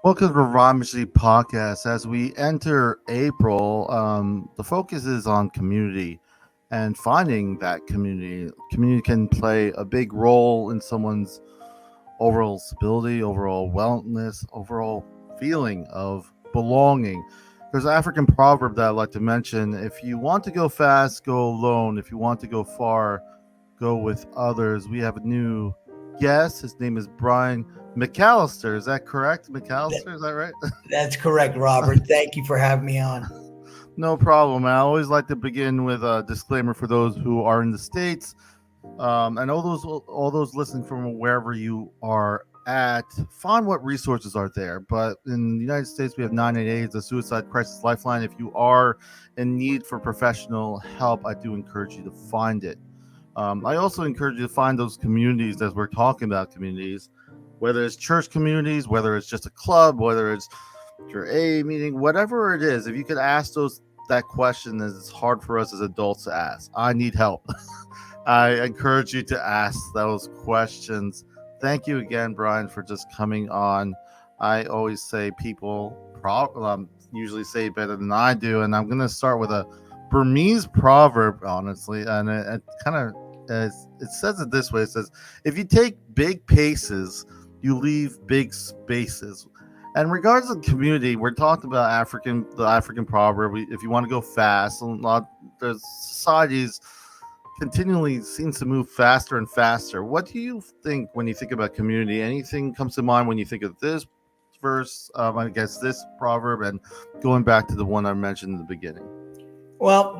Welcome to Revive Ministries Podcast. As we enter April, the focus is on community and finding that community. Community can play a big role in someone's overall stability, overall wellness, overall feeling of belonging. There's an African proverb that I like to mention: if you want to go fast, go alone. If you want to go far, go with others. We have a new guest. His name is Brian McAlister. Is that correct? That, McAlister, is that right? that's correct, Robert. Thank you for having me on. No problem. I always like to begin with a disclaimer for those who are in the States, and all those listening from wherever you are at. Find what resources are there. But in the United States, we have 988, the Suicide Crisis Lifeline. If you are in need for professional help, I do encourage you to find it. I also encourage you to find those communities, as we're talking about communities, whether it's church communities, whether it's just a club, whether it's your A meeting, whatever it is. If you could ask those that question, as it's hard for us as adults to ask. I need help. I encourage you to ask those questions. Thank you again, Brian, for just coming on. I always say people usually say it better than I do, and I'm going to start with a Burmese proverb, honestly, and it kind of it says it this way: it says, "If you take big paces, you leave big spaces." And regards to community, we're talking about the African proverb. If you want to go fast, the societies continually seems to move faster and faster. What do you think when you think about community? Anything comes to mind when you think of this verse? I guess this proverb, and going back to the one I mentioned in the beginning. Well,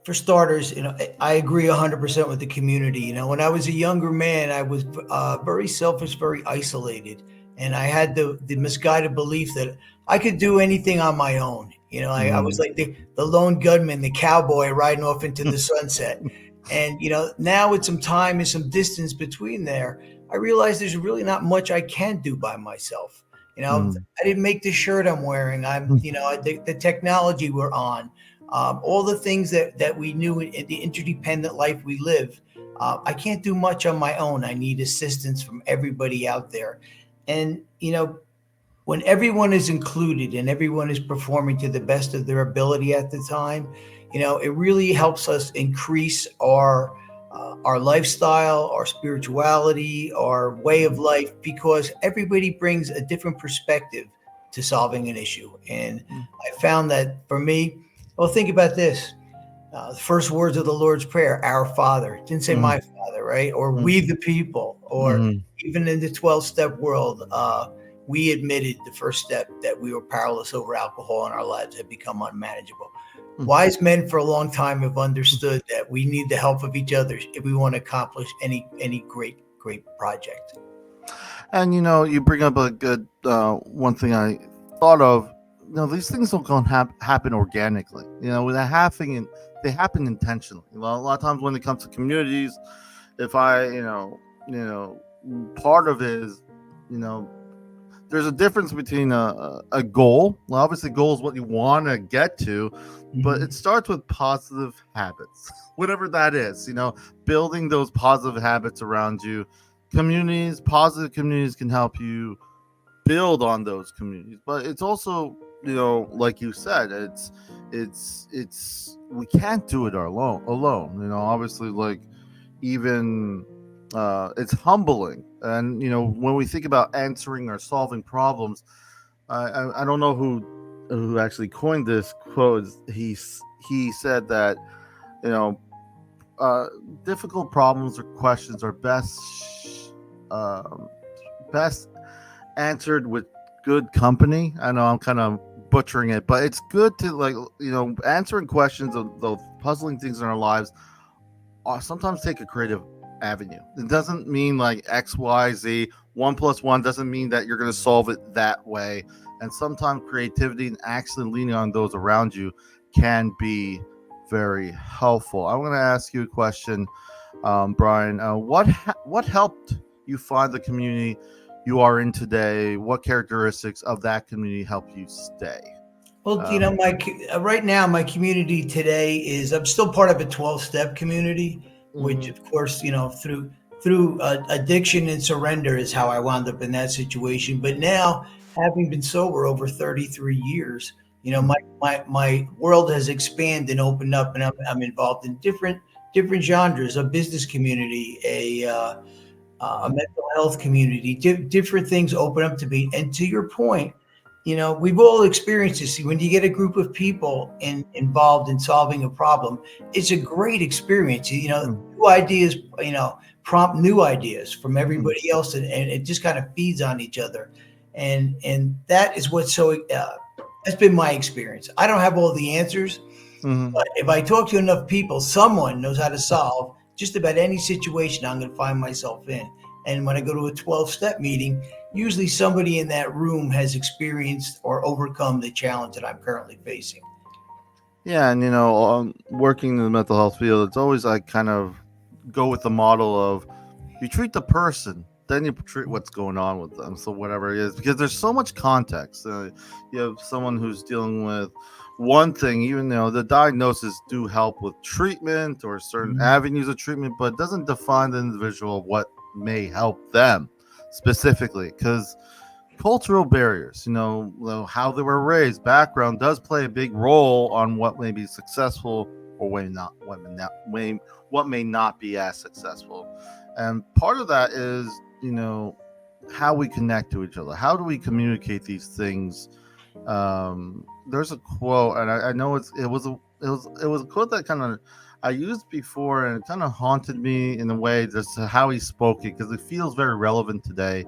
for starters, I agree 100% with the community. When I was a younger man, I was very selfish, very isolated. And I had the misguided belief that I could do anything on my own. I was Mm, like the lone gunman, the cowboy riding off into the sunset. And, now with some time and some distance between there, I realized there's really not much I can do by myself. mm, I didn't make the shirt I'm wearing. The technology we're on, all the things that we knew in the interdependent life we live. I can't do much on my own. I need assistance from everybody out there. And, when everyone is included and everyone is performing to the best of their ability at the time, it really helps us increase our lifestyle, our spirituality, our way of life, because everybody brings a different perspective to solving an issue. And mm, I found that for me, well, think about this. The first words of the Lord's Prayer, our Father. It didn't say mm, my Father, right? Or mm, we the people, or mm, even in the 12-step world, we admitted the first step that we were powerless over alcohol and our lives had become unmanageable. mm. Wise men for a long time have understood that we need the help of each other if we want to accomplish any great project. And you bring up a good one thing I thought of. These things don't go and happen organically. They happen intentionally. A lot of times when it comes to communities, if I, part of it is, you know, there's a difference between a goal. Well, obviously, goal is what you want to get to, but it Mhm. starts with positive habits, whatever that is. Building those positive habits around you. Positive communities can help you build on those communities, but it's also, like you said, it's we can't do it alone. Obviously, like, even it's humbling. And when we think about answering or solving problems, I don't know who actually coined this quote. He said that, you know uh, difficult problems or questions are um, best answered with good company. I know I'm kind of butchering it, but it's good to, like, answering questions of the puzzling things in our lives sometimes take a creative avenue. It doesn't mean like X, Y, Z. 1 plus 1 doesn't mean that you're going to solve it that way. And sometimes creativity and actually leaning on those around you can be very helpful. I'm going to ask you a question, Brian. What helped you find the community you are in today? What characteristics of that community help you stay? Well, Um, right now, my community today is I'm still part of a 12-step community, which, mhm, of course, through addiction and surrender is how I wound up in that situation. But now having been sober over 33 years, my world has expanded and opened up, and I'm involved in different genres, a business community, a mental health community, different things open up to me. And to your point, we've all experienced this. When you get a group of people involved in solving a problem, it's a great experience. New ideas, prompt new ideas from everybody else, and it just kind of feeds on each other. And that is what's that's been my experience. I don't have all the answers, but if I talk to enough people, someone knows how to solve just about any situation I'm going to find myself in. And when I go to a 12-step meeting, usually somebody in that room has experienced or overcome the challenge that I'm currently facing. Yeah, and working in the mental health field, it's always I kind of go with the model of you treat the person, then you treat what's going on with them. So whatever it is, because there's so much context. You have someone who's dealing with one thing, even though the diagnosis do help with treatment or certain avenues of treatment, but it doesn't define the individual what may help them specifically, because cultural barriers, how they were raised, background does play a big role on what may be successful or what may not be as successful. And part of that is, how we connect to each other. How do we communicate these things? There's a quote, and I know it was a quote that kind of I used before, and it kind of haunted me in a way, just how he spoke it, because it feels very relevant today.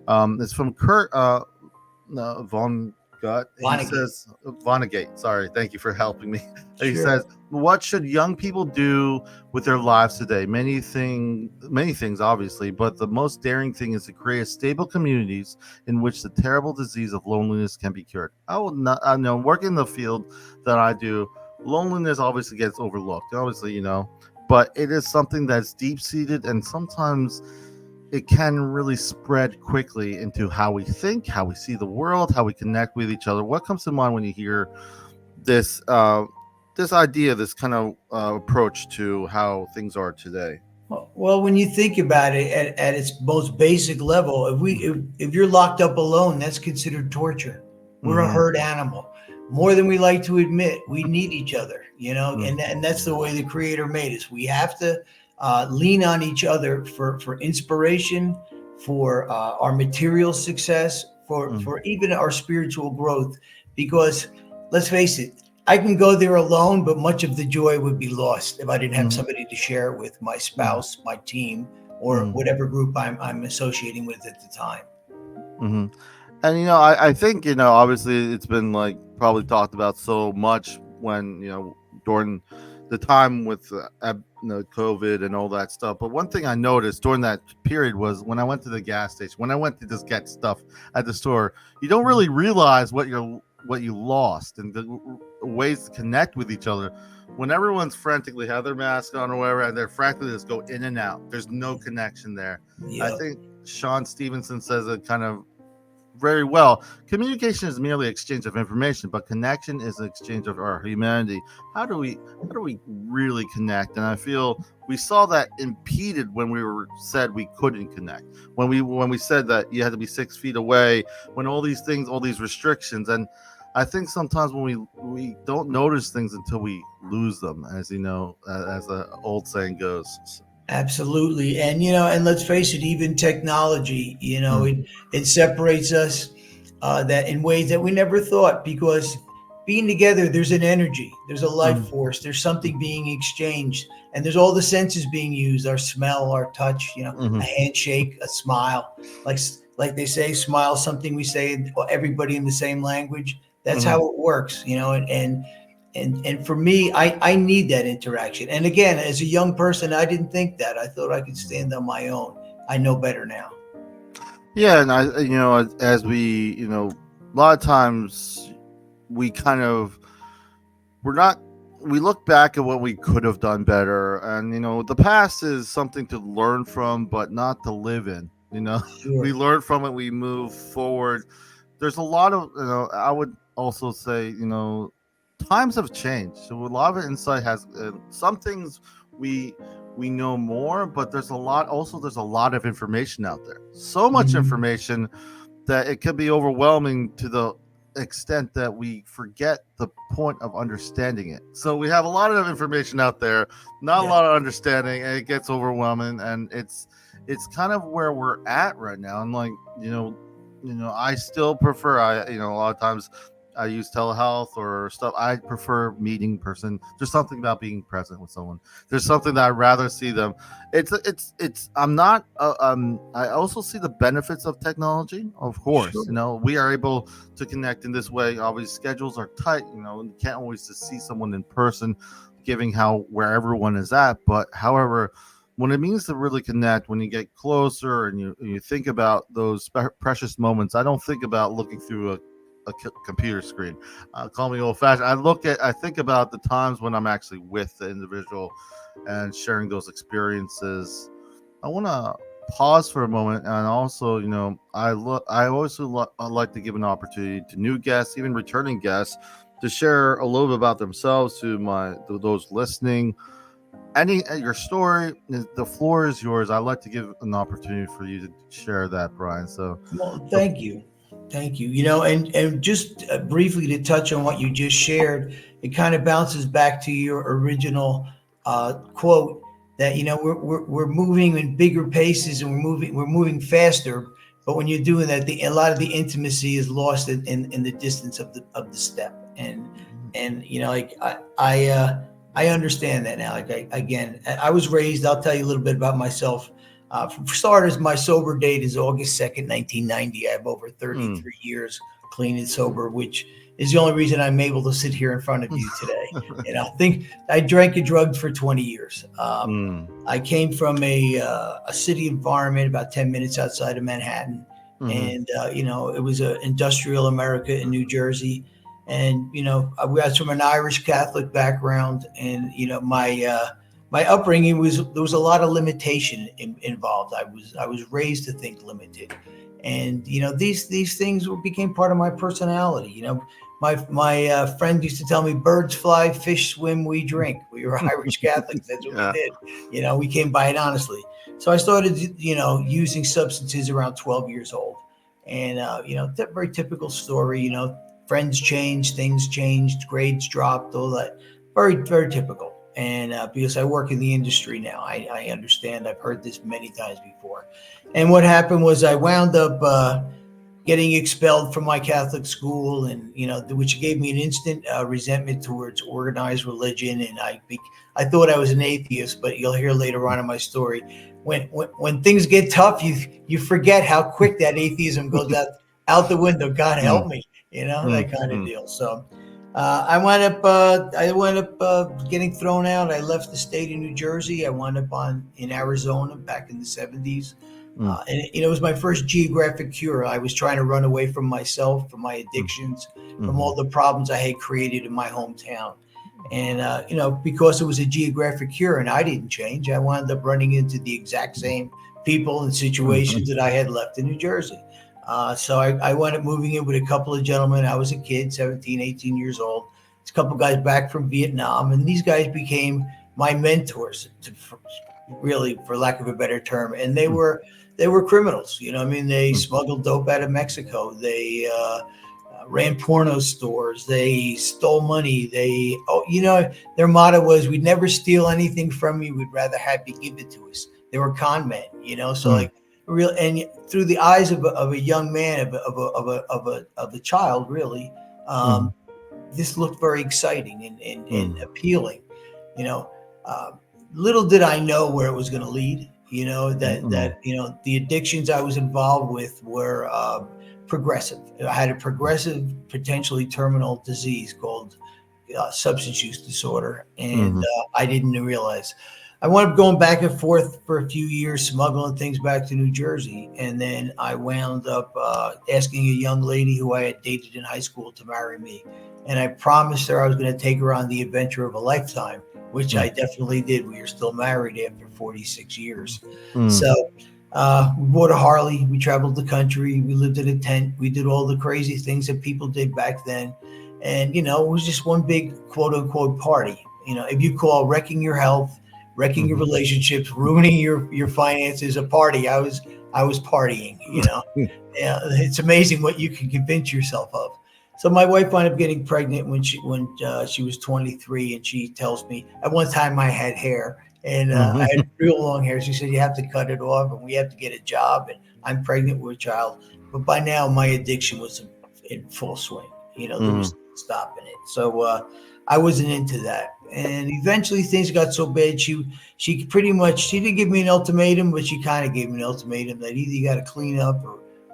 It's from Kurt Von Gut. He says, Vonnegut. Sorry, thank you for helping me. Sure. He says, "What should young people do with their lives today? Many things, obviously, but the most daring thing is to create stable communities in which the terrible disease of loneliness can be cured." I know, working in the field that I do, loneliness obviously gets overlooked. Obviously, but it is something that's deep seated, and sometimes it can really spread quickly into how we think, how we see the world, how we connect with each other. What comes to mind when you hear this idea, this kind of approach to how things are today? Well, when you think about it at its most basic level, if you're locked up alone, that's considered torture. We're a herd animal. More than we like to admit, we need each other, and that's the way the Creator made us. We have to lean on each other for inspiration, for our material success, for even our spiritual growth. Because let's face it, I can go there alone, but much of the joy would be lost if I didn't have somebody to share it with, my spouse, my team, or whatever group I'm associating with at the time. And I think obviously it's been probably talked about so much when during the time with COVID and all that stuff. But one thing I noticed during that period was when I went to the gas station, when I went to just get stuff at the store, you don't really realize what you lost and the ways to connect with each other when everyone's frantically have their mask on or whatever, and they're frantically just go in and out. There's no connection there. Yep. I think Sean Stevenson says it kind of very well. Communication is merely exchange of information, but connection is an exchange of our humanity. How do we really connect? And I feel we saw that impeded when we said we couldn't connect. When we said that you had to be 6 feet away, when all these things, all these restrictions. And I think sometimes when we don't notice things until we lose them, as as the old saying goes. Absolutely. And let's face it, even technology, it separates us that in ways that we never thought, because being together, there's an energy, there's a life force, there's something being exchanged, and there's all the senses being used, our smell, our touch, a handshake, a smile, like they say, smile, something we say, everybody in the same language. That's how it works, And for me, I need that interaction. And again, as a young person, I didn't think that. I thought I could stand on my own. I know better now. Yeah, and as we, a lot of times we we look back at what we could have done better, and the past is something to learn from, but not to live in. Sure. We learn from it, we move forward. There's a lot of, I would also say, times have changed, so a lot of insight has some things we know more, but there's a lot of information out there, so much information that it could be overwhelming to the extent that we forget the point of understanding it. So we have a lot of information out there, not a Yeah. lot of understanding, and it gets overwhelming. And it's kind of where we're at right now. And like I still prefer. A lot of times I use telehealth or stuff. I prefer meeting person. There's something about being present with someone. There's something that I'd rather see them. It's. I'm not. I also see the benefits of technology. Of course, Sure. we are able to connect in this way. Obviously, schedules are tight. And you can't always just see someone in person, giving how where everyone is at. But however, when it means to really connect, when you get closer and you think about those precious moments, I don't think about looking through a computer screen. Call me old fashioned. I think about the times when I'm actually with the individual and sharing those experiences. I want to pause for a moment, and also, I like to give an opportunity to new guests, even returning guests, to share a little bit about themselves to those listening. Your story, the floor is yours. I'd like to give an opportunity for you to share that, Brian. So, Well, thank you. Thank you. And just briefly to touch on what you just shared, it kind of bounces back to your original quote that we're moving in bigger paces and we're moving faster. But when you're doing that, a lot of the intimacy is lost in the distance of the step. And like I understand that now. Like I was raised. I'll tell you a little bit about myself. For starters, my sober date is August 2nd, 1990. I have over 33 years clean and sober, which is the only reason I'm able to sit here in front of you today. I think I drank and drugged for 20 years. I came from a city environment about 10 minutes outside of Manhattan. And, it was an industrial America in New Jersey. And, I was from an Irish Catholic background. And, my upbringing there was a lot of limitation involved. I was raised to think limited, and these things became part of my personality. My friend used to tell me, "Birds fly, fish swim, we drink." We were Irish Catholics. That's what we did. We came by it honestly. So I started, using substances around 12 years old, and very typical story. Friends changed, things changed, grades dropped, all that. Very, very typical. And because I work in the industry now, I understand. I've heard this many times before. And what happened was I wound up getting expelled from my Catholic school, and which gave me an instant resentment towards organized religion. And I thought I was an atheist, but you'll hear later on in my story, when things get tough, you forget how quick that atheism goes out the window. God help me, that kind of deal. So. I wound up getting thrown out. I left the state of New Jersey. I wound up in Arizona back in the 70s. And it was my first geographic cure. I was trying to run away from myself, from my addictions, from all the problems I had created in my hometown. And, because it was a geographic cure and I didn't change, I wound up running into the exact same people and situations that I had left in New Jersey. So I wound up moving in with a couple of gentlemen. I was a kid, 17, 18 years old. It's a couple of guys back from Vietnam. And these guys became my mentors, really, for lack of a better term. And they were criminals. They smuggled dope out of Mexico. They ran porno stores. They stole money. Their motto was, "We'd never steal anything from you. We'd rather have you give it to us." They were con men, so real, and through the eyes of a young man, of a child, really, this looked very exciting and appealing. Little did I know where it was going to lead. That the addictions I was involved with were progressive. I had a progressive, potentially terminal disease called substance use disorder, and I didn't realize. I wound up going back and forth for a few years, smuggling things back to New Jersey. And then I wound up asking a young lady who I had dated in high school to marry me. And I promised her I was going to take her on the adventure of a lifetime, which I definitely did. We are still married after 46 years. So we bought a Harley. We traveled the country. We lived in a tent. We did all the crazy things that people did back then. And, it was just one big quote unquote party. If you call wrecking your health, wrecking your relationships, ruining your finances, a party. I was I was partying, Yeah, it's amazing what you can convince yourself of. So my wife wound up getting pregnant when she was 23, and she tells me at one time I had hair, and I had real long hair. She said, you have to cut it off, and we have to get a job, and I'm pregnant with a child. But by now my addiction was in full swing. There was no stopping it. So I wasn't into that. And eventually things got so bad. She didn't give me an ultimatum, but she kind of gave me an ultimatum that either you got to clean up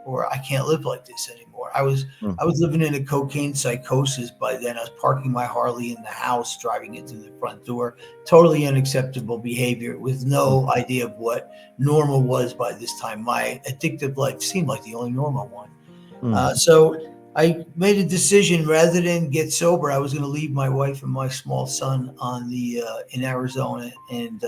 or I can't live like this anymore. I was living in a cocaine psychosis by then. I was parking my Harley in the house, driving it to the front door. Totally unacceptable behavior with no idea of what normal was by this time. My addictive life seemed like the only normal one. So I made a decision, rather than get sober, I was going to leave my wife and my small son in Arizona and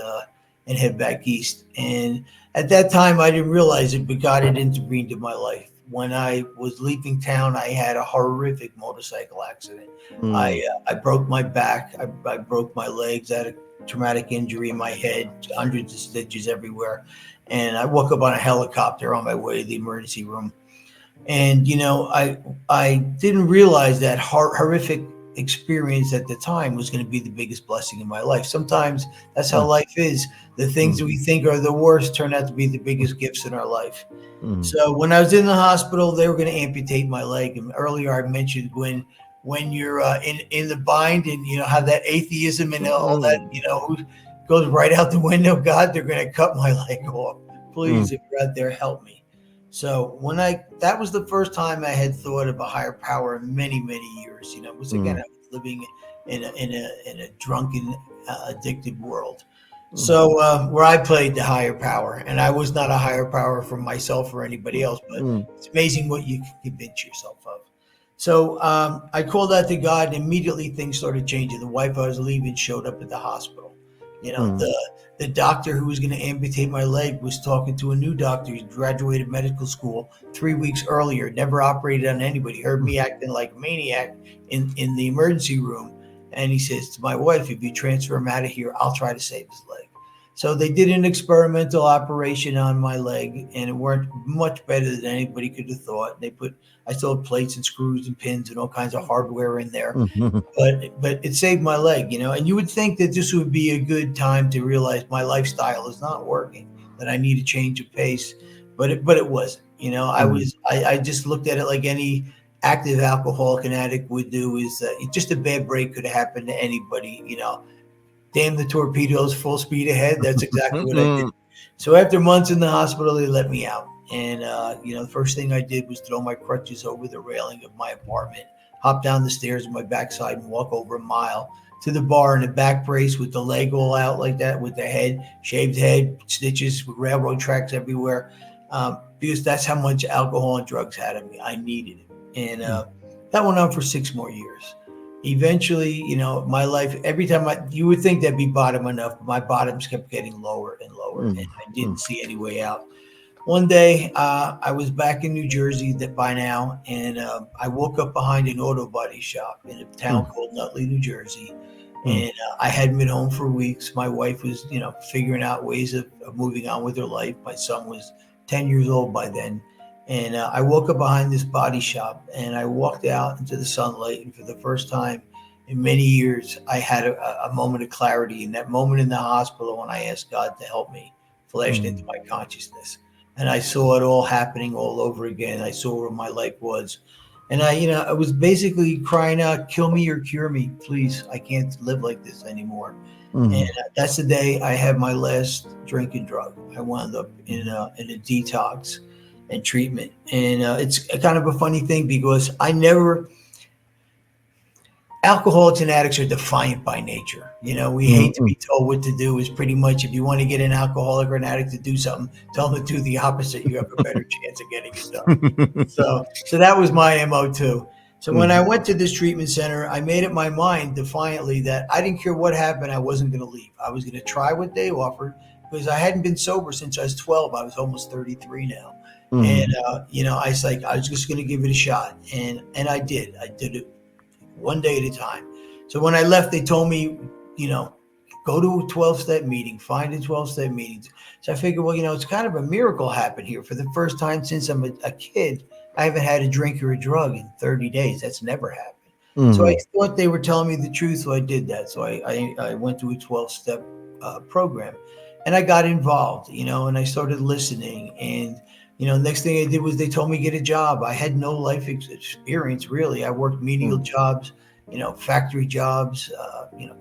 head back east. And at that time, I didn't realize it, but God had intervened in my life. When I was leaving town, I had a horrific motorcycle accident. I broke my back. I broke my legs. I had a traumatic injury in my head, hundreds of stitches everywhere. And I woke up on a helicopter on my way to the emergency room. And, I didn't realize that horrific experience at the time was going to be the biggest blessing in my life. Sometimes that's how life is. The things that we think are the worst turn out to be the biggest gifts in our life. So when I was in the hospital, they were going to amputate my leg. And earlier I mentioned when you're in the bind and, have that atheism and all that, goes right out the window. God, they're going to cut my leg off. Please, if you're out there, help me. So that was the first time I had thought of a higher power in many, many years. It was again, I was living in a drunken, addicted world. So where I played the higher power, and I was not a higher power for myself or anybody else, but it's amazing what you can convince yourself of. So I called out to God, and immediately things started changing. The wife I was leaving showed up at the hospital. The doctor who was going to amputate my leg was talking to a new doctor who graduated medical school 3 weeks earlier, never operated on anybody, heard me acting like a maniac in the emergency room. And he says to my wife, if you transfer him out of here, I'll try to save his leg. So they did an experimental operation on my leg, and it worked much better than anybody could have thought. I still had plates and screws and pins and all kinds of hardware in there, but it saved my leg, And you would think that this would be a good time to realize my lifestyle is not working, that I need a change of pace, but it wasn't. I just looked at it like any active alcoholic and addict would do. Is just a bad break could have happened to anybody, Damn the torpedoes, full speed ahead. That's exactly what I did. So after months in the hospital, they let me out. And, the first thing I did was throw my crutches over the railing of my apartment, hop down the stairs on my backside and walk over a mile to the bar in a back brace with the leg all out like that, with the shaved head, stitches, railroad tracks everywhere, because that's how much alcohol and drugs had on me. I needed it. And that went on for 6 more years. Eventually, my life, every time you would think that'd be bottom enough, but my bottoms kept getting lower and lower, and I didn't see any way out. One day, I was back in New Jersey by now, and I woke up behind an auto body shop in a town called Nutley, New Jersey. And I hadn't been home for weeks. My wife was, figuring out ways of moving on with her life. My son was 10 years old by then. And I woke up behind this body shop, and I walked out into the sunlight. And for the first time in many years, I had a moment of clarity. And that moment in the hospital, when I asked God to help me, flashed into my consciousness. And I saw it all happening all over again. I saw where my life was. And I was basically crying out, kill me or cure me, please. I can't live like this anymore. And that's the day I had my last drink and drug. I wound up in a detox and treatment. And it's kind of a funny thing, because alcoholics and addicts are defiant by nature. We hate to be told what to do. Is pretty much, if you want to get an alcoholic or an addict to do something, tell them to do the opposite. You have a better chance of getting it done. So that was my MO too. So when I went to this treatment center, I made up my mind defiantly that I didn't care what happened. I wasn't going to leave. I was going to try what they offered, because I hadn't been sober since I was 12. I was almost 33 now. And, I was like, I was just going to give it a shot. And I did. I did it one day at a time. So when I left, they told me, go to a 12-step meeting, find a 12-step meeting. So I figured, well, it's kind of a miracle happened here. For the first time since I'm a kid, I haven't had a drink or a drug in 30 days. That's never happened. So I thought they were telling me the truth, so I did that. So I went to a 12-step program, and I got involved, and I started listening. And next thing I did was they told me to get a job. I had no life experience really. I worked menial jobs, factory jobs,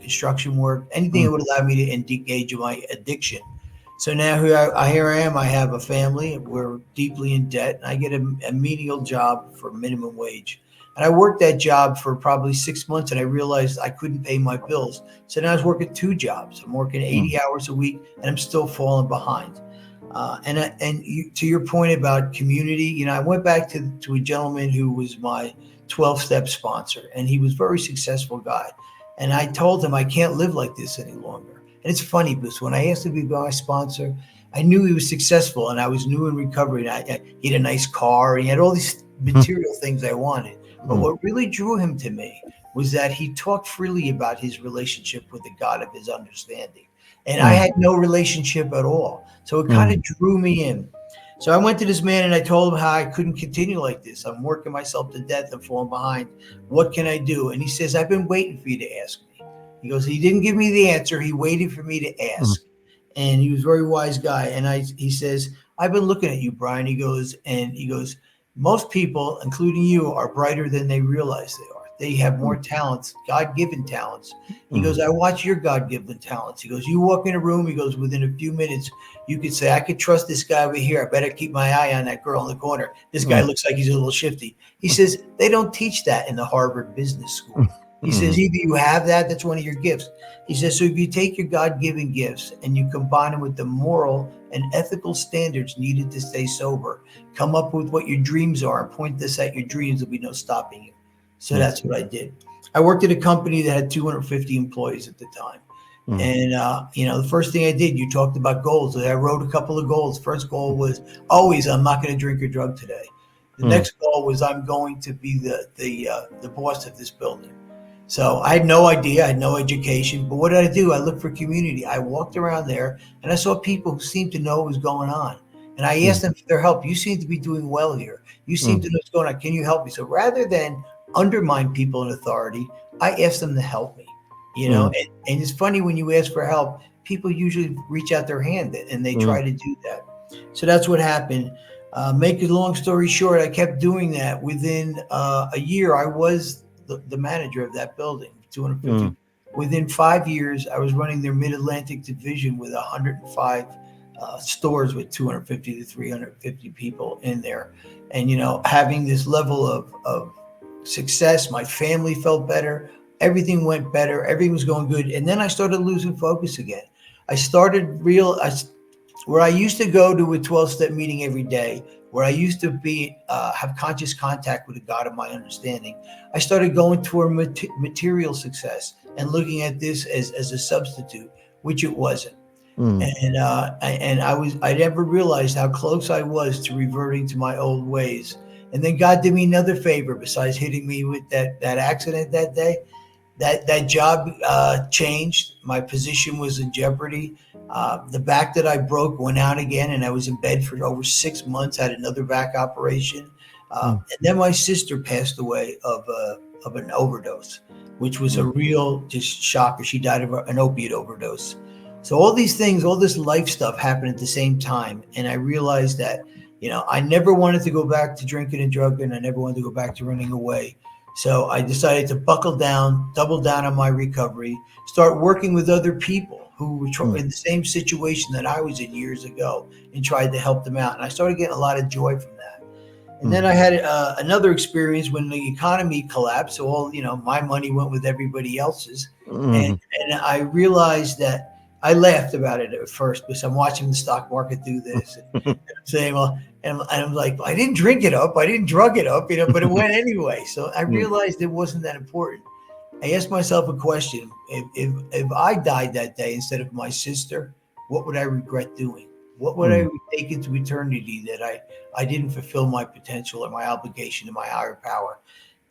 construction work, anything that would allow me to engage in my addiction. So now here I am. I have a family. We're deeply in debt, and I get a menial job for minimum wage. And I worked that job for probably 6 months, and I realized I couldn't pay my bills. So now I was working 2 jobs. I'm working 80 hours a week, and I'm still falling behind. To your point about community, I went back to a gentleman who was my 12-step sponsor, and he was a very successful guy. And I told him I can't live like this any longer. And it's funny because when I asked him to be my sponsor, I knew he was successful, and I was new in recovery. And he had a nice car, and he had all these material things I wanted. But what really drew him to me was that he talked freely about his relationship with the God of his understanding. And I had no relationship at all. So it kind of drew me in. So I went to this man and I told him how I couldn't continue like this. I'm working myself to death. I'm falling behind. What can I do? And he says, I've been waiting for you to ask me. He goes, he didn't give me the answer. He waited for me to ask. And he was a very wise guy. And he says, I've been looking at you, Brian. He goes, most people, including you, are brighter than they realize they are. They have more talents, God-given talents. He goes, I watch your God-given talents. He goes, you walk in a room, he goes, within a few minutes, you could say, I could trust this guy over here. I better keep my eye on that girl in the corner. This guy looks like he's a little shifty. He says, they don't teach that in the Harvard Business School. He says, either you have that's one of your gifts. He says, so if you take your God-given gifts and you combine them with the moral and ethical standards needed to stay sober, come up with what your dreams are and point this at your dreams, there'll be no stopping you. So that's what I did. I worked at a company that had 250 employees at the time. And, the first thing I did, you talked about goals. I wrote a couple of goals. First goal was always, I'm not going to drink or drug today. The next goal was, I'm going to be the boss of this building. So I had no idea. I had no education. But what did I do? I looked for community. I walked around there and I saw people who seemed to know what was going on. And I asked them for their help. You seem to be doing well here. You seem to know what's going on. Can you help me? So rather than undermine people in authority, I asked them to help me. And it's funny when you ask for help, people usually reach out their hand and they try to do that. So that's what happened. Make a long story short, I kept doing that. Within a year, I was the manager of that building, 250. Within 5 years, I was running their Mid-Atlantic division with 105 stores with 250 to 350 people in there. And, having this level of success, my family felt better. Everything went better. Everything was going good. And then I started losing focus again. I started where I used to go to a 12-step meeting every day, where I used to have conscious contact with the God of my understanding, I started going toward material success and looking at this as a substitute, which it wasn't. And I never realized how close I was to reverting to my old ways. And then God did me another favor besides hitting me with that accident that day. That job changed. My position was in jeopardy. The back that I broke went out again, and I was in bed for over 6 months. I had another back operation. And then my sister passed away of an overdose, which was a real just shocker. She died of an opiate overdose. So all these things, all this life stuff happened at the same time. And I realized that, I never wanted to go back to drinking and drugging. I never wanted to go back to running away. So I decided to buckle down, double down on my recovery, start working with other people who were in the same situation that I was in years ago, and tried to help them out. And I started getting a lot of joy from that. And then I had another experience when the economy collapsed. So all, my money went with everybody else's. And I realized that I laughed about it at first because I'm watching the stock market do this. And I'm saying, well, and I'm like, I didn't drink it up. I didn't drug it up, but it went anyway. So I realized it wasn't that important. I asked myself a question. If I died that day instead of my sister, what would I regret doing? What would I take into eternity that I didn't fulfill my potential or my obligation to my higher power?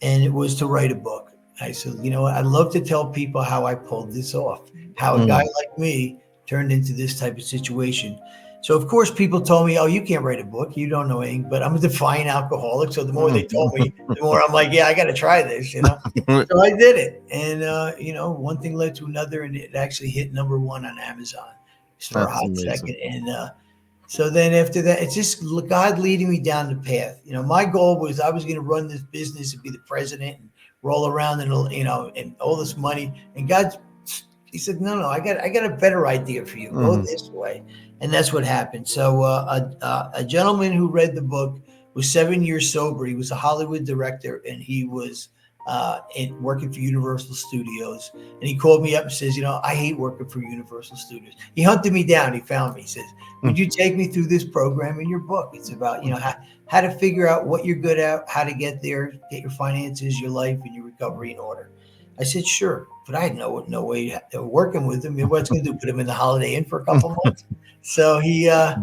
And it was to write a book. I said, you know what? I'd love to tell people how I pulled this off, how a guy Mm. like me turned into this type of situation. So, of course, people told me, oh, you can't write a book. You don't know anything. But I'm a defiant alcoholic. So the more they told me, the more I'm like, yeah, I got to try this, you know? So I did it. And, you know, one thing led to another. And it actually hit #1 on Amazon just for a That's hot amazing. second. And so then after that, it's just God leading me down the path. You know, my goal was I was going to run this business and be the president and roll around and, you know, and all this money. And God, he said, no, I got a better idea for you. Go Hmm. this way. And that's what happened. So a gentleman who read the book was 7 years sober. He was a Hollywood director, and he was working for Universal Studios. And he called me up and says, you know, I hate working for Universal Studios. He hunted me down. He found me. He says, would you take me through this program in your book? It's about, you know, how to figure out what you're good at, how to get there, get your finances, your life, and your recovery in order. I said, sure. But I had no way of working with him. What's going to do? Put him in the Holiday Inn for a couple months? So I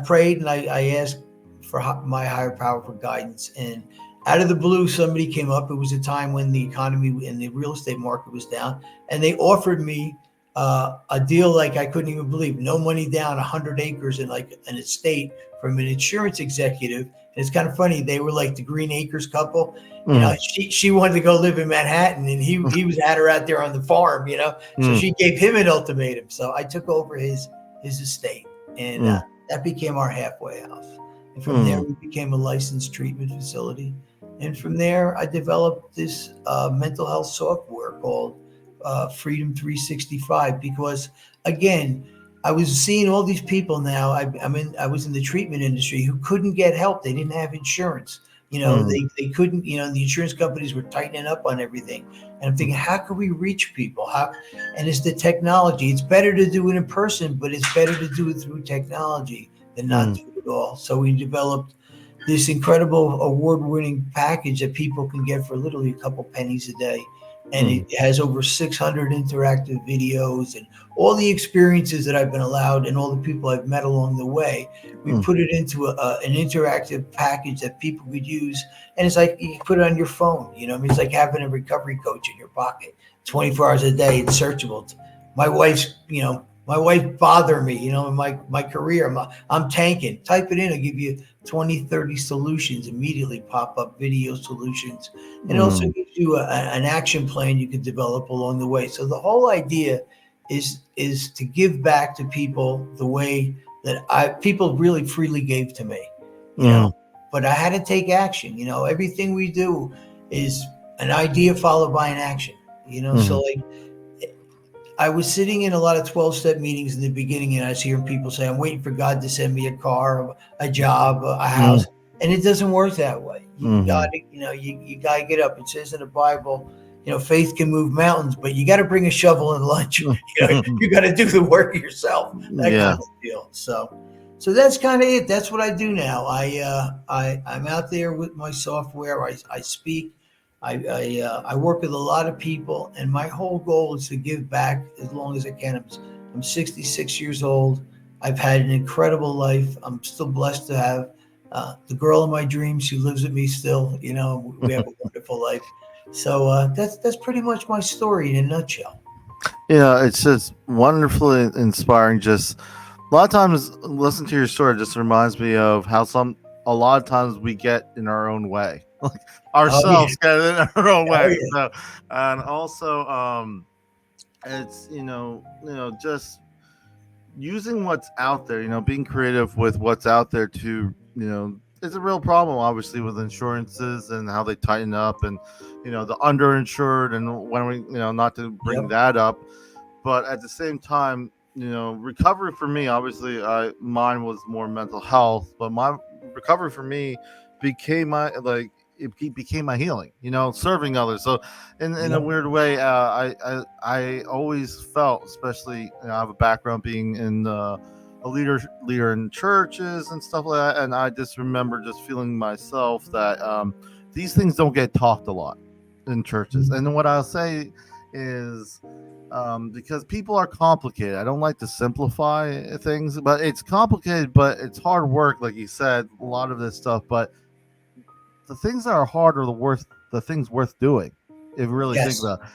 prayed and I asked for my higher power for guidance. And out of the blue, somebody came up. It was a time when the economy and the real estate market was down, and they offered me a deal like I couldn't even believe. No money down, 100 acres in like an estate from an insurance executive. And it's kind of funny. They were like the Green Acres couple. You know, she wanted to go live in Manhattan, and he was had her out there on the farm. You know, so she gave him an ultimatum. So I took over his estate, and that became our halfway house. And from there, we became a licensed treatment facility. And from there, I developed this mental health software called Freedom 365, because again, I was seeing all these people now. I was in the treatment industry who couldn't get help. They didn't have insurance. You know, they couldn't, you know, the insurance companies were tightening up on everything. And I'm thinking, how can we reach people? And it's the technology. It's better to do it in person, but it's better to do it through technology than not do it at all. So we developed this incredible award-winning package that people can get for literally a couple pennies a day. And it has over 600 interactive videos and all the experiences that I've been allowed and all the people I've met along the way. We put it into an interactive package that people could use. And it's like you put it on your phone. You know, I mean, it's like having a recovery coach in your pocket 24 hours a day. It's searchable. My wife's, you know, my wife bothered me, you know, in my career. I'm tanking. Type it in. I'll give you 20, 30 solutions, immediately pop up video solutions. And it also gives you an action plan you can develop along the way. So the whole idea is to give back to people the way that people really freely gave to me, you know, but I had to take action. You know, everything we do is an idea followed by an action, you know, so like, I was sitting in a lot of 12-step meetings in the beginning, and I was hearing people say, I'm waiting for God to send me a car, a job, a house. And it doesn't work that way. You got to, you know, you got to get up. It says in the Bible, you know, faith can move mountains, but you got to bring a shovel and lunch. You know, you got to do the work yourself, that kind of deal. So that's kind of it. That's what I do now. I'm out there with my software. I speak. I work with a lot of people, and my whole goal is to give back as long as I can. I'm 66 years old. I've had an incredible life. I'm still blessed to have the girl of my dreams. She lives with me still. You know, we have a wonderful life. So that's pretty much my story in a nutshell. You know, it's just wonderfully inspiring. Just a lot of times, listening to your story just reminds me of how a lot of times we get in our own way, like ourselves get in our own way. So, and also, it's just using what's out there. You know, being creative with what's out there to it's a real problem, obviously, with insurances and how they tighten up, and the underinsured, and when we not to bring that up, but at the same time, recovery for me, obviously, mine was more mental health, but my recovery for me became it became my healing, serving others. So in a weird way, I always felt, especially, I have a background being in a leader in churches and stuff like that, and I just remember just feeling myself that these things don't get talked a lot in churches. And what I'll say is, because people are complicated. I don't like to simplify things, but it's complicated, but it's hard work, like you said, a lot of this stuff. But the things that are hard are the the things worth doing. If you really think Yes. about it.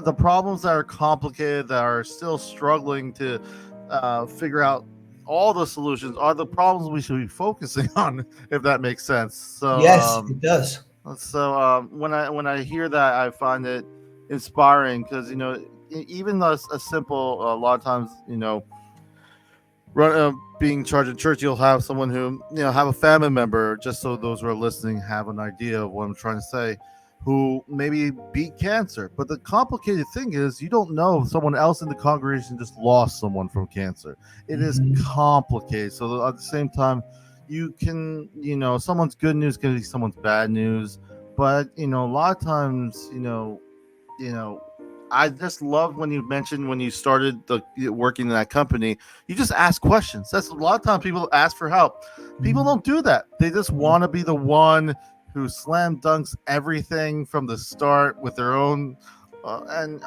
The problems that are complicated, that are still struggling to figure out all the solutions, are the problems we should be focusing on, if that makes sense. Yes, it does. When I hear that, I find it inspiring because even a simple, a lot of times, being in charge of church, you'll have someone who have a family member, just so those who are listening have an idea of what I'm trying to say, who maybe beat cancer. But the complicated thing is, you don't know if someone else in the congregation just lost someone from cancer. It is Mhm. complicated. So at the same time, you can, someone's good news can be someone's bad news. But a lot of times, you know, I just love when you mentioned when you started working in that company, you just ask questions. That's a lot of times people ask for help. People don't do that. They just Mhm. want to be the one who slam dunks everything from the start with their own. And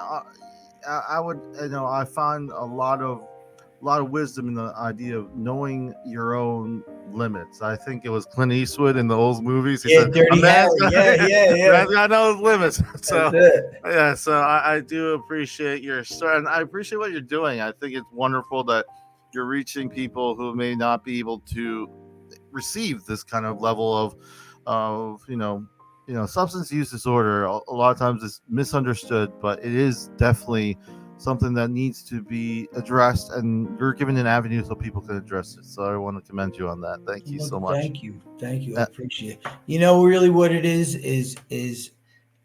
I would, I find a lot of wisdom in the idea of knowing your own limits. I think it was Clint Eastwood in the old movies. He Yeah, said, "A Dirty man's Harry. got, Yeah, yeah, a yeah. man's got to know his limits." That's So, it. yeah, so I do appreciate your story, and I appreciate what you're doing. I think it's wonderful that you're reaching people who may not be able to receive this kind of level of substance use disorder. A lot of times it's misunderstood, but it is definitely something that needs to be addressed, and you're giving an avenue so people can address it. So I want to commend you on that. Thank you Well, so much. thank you. Thank you. I Uh, appreciate it. Really what it is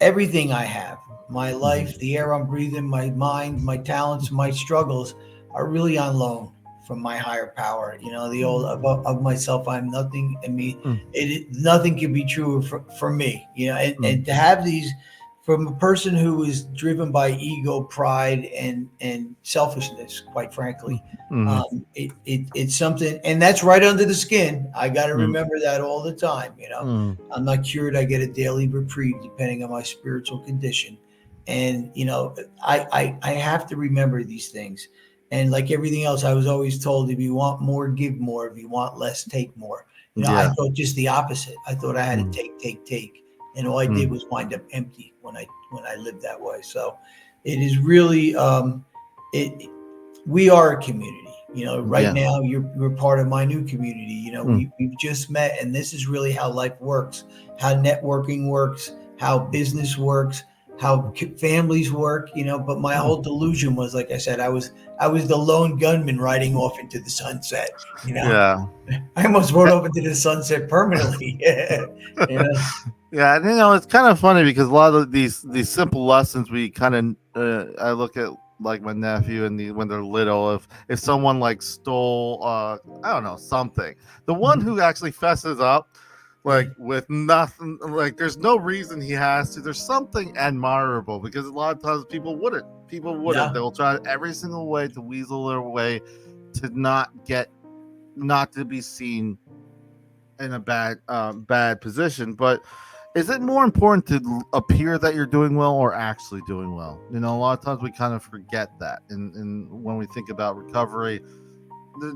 everything I have, my life, mhm. the air I'm breathing, my mind, my talents, my struggles are really on loan from my higher power. The old of myself, I'm nothing. I mean, Mm, nothing can be true for me. And to mm, have these from a person who is driven by ego, pride, and selfishness, quite mm, frankly. mhm, It's something, and that's right under the skin. I got to mm, remember that all the time. mm. I'm not cured. I get a daily reprieve depending on my spiritual condition. And, I have to remember these things. And like everything else, I was always told, if you want more, give more. If you want less, take more. I Yeah. thought just the opposite. I thought I had to Mm, take, take, take. And all I did mm. was wind up empty when I lived that way. So it is really, it, we are a community. Right Yeah. now you're part of my new community. Mm, We've just met, and this is really how life works, how networking works, how business works, how families work. But my mm. whole delusion was, like I said, I was the lone gunman riding off into the sunset. Yeah. I almost rode off into the sunset permanently. you know Yeah, and it's kind of funny because a lot of these simple lessons we kind of I look at like my nephew and when they're little, if someone like stole I don't know, something, the one Mhm. who actually fesses up Yeah, like with nothing, like there's no reason he has to, there's something admirable, because a lot of times people wouldn't, yeah, they'll try every single way to weasel their way to not to be seen in a bad position. But is it more important to appear that you're doing well or actually doing well? A lot of times we kind of forget that, and when we think about recovery,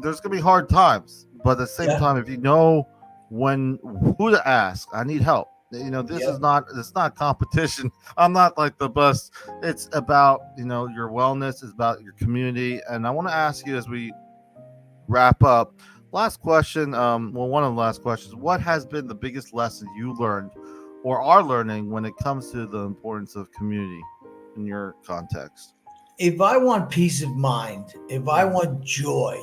there's gonna be hard times, but at the same yeah, time, if you know when who to ask, I need help. This yeah. is not, it's not competition. I'm not like the best. It's about your wellness. It's about your community. And I want to ask you as we wrap up. Last question. Well, one of the last questions. What has been the biggest lesson you learned or are learning when it comes to the importance of community in your context? If I want peace of mind, if I Mm, want joy,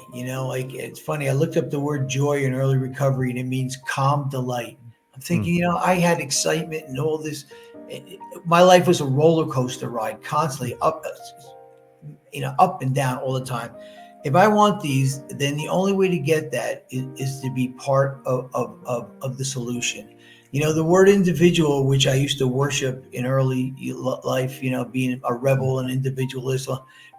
like it's funny, I looked up the word joy in early recovery and it means calm delight. I'm mm, thinking, I had excitement and all this. My life was a roller coaster ride, constantly up and down all the time. If I want these, then the only way to get that is to be part of the solution. The word individual, which I used to worship in early life, being a rebel and individualist,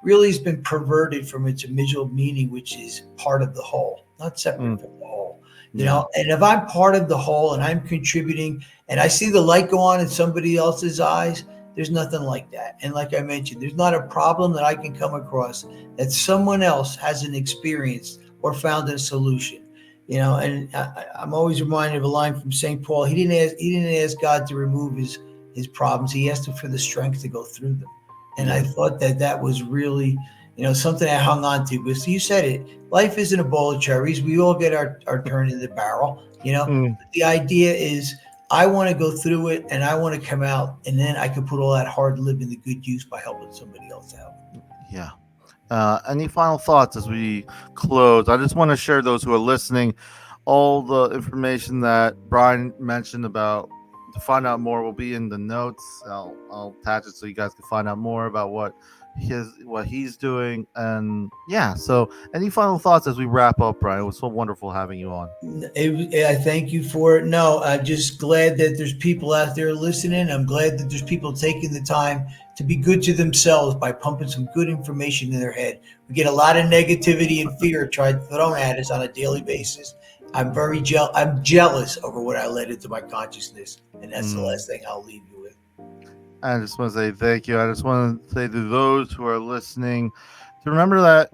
really has been perverted from its original meaning, which is part of the whole, not separate mm, from the whole. yeah. And if I'm part of the whole and I'm contributing and I see the light go on in somebody else's eyes, there's nothing like that. And like I mentioned, there's not a problem that I can come across that someone else hasn't experienced or found a solution. And I'm always reminded of a line from St. Paul. He didn't ask God to remove his problems. He asked him for the strength to go through them. And I Yeah. thought that was really, something I hung on to, because you said it, life isn't a bowl of cherries. We all get our turn in the barrel, Mm, But the idea is I want to go through it and I want to come out, and then I could put all that hard living to good use by helping somebody else out. yeah. Any final thoughts as we close? I just want to share those who are listening. All the information that Brian mentioned about to find out more will be in the notes. I'll attach it so you guys can find out more about what he's doing. And yeah, so any final thoughts as we wrap up, Brian? It was so wonderful having you on. I thank you for it. No, I'm just glad that there's people out there listening. I'm glad that there's people taking the time to be good to themselves by pumping some good information in their head. We get a lot of negativity and fear thrown at us on a daily basis. I'm jealous over what I let into my consciousness, and that's the last thing I'll leave you with. I just want to say thank you. I just want to say to those who are listening to remember that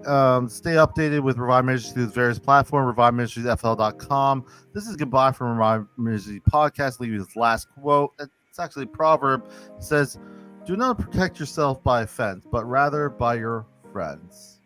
stay updated with Revive Ministries through the various platforms, reviveministriesfl.com. This is goodbye from Revive Ministries Podcast. Leave you this last quote. It's actually a proverb. It says, "Do not protect yourself by offense, but rather by your friends."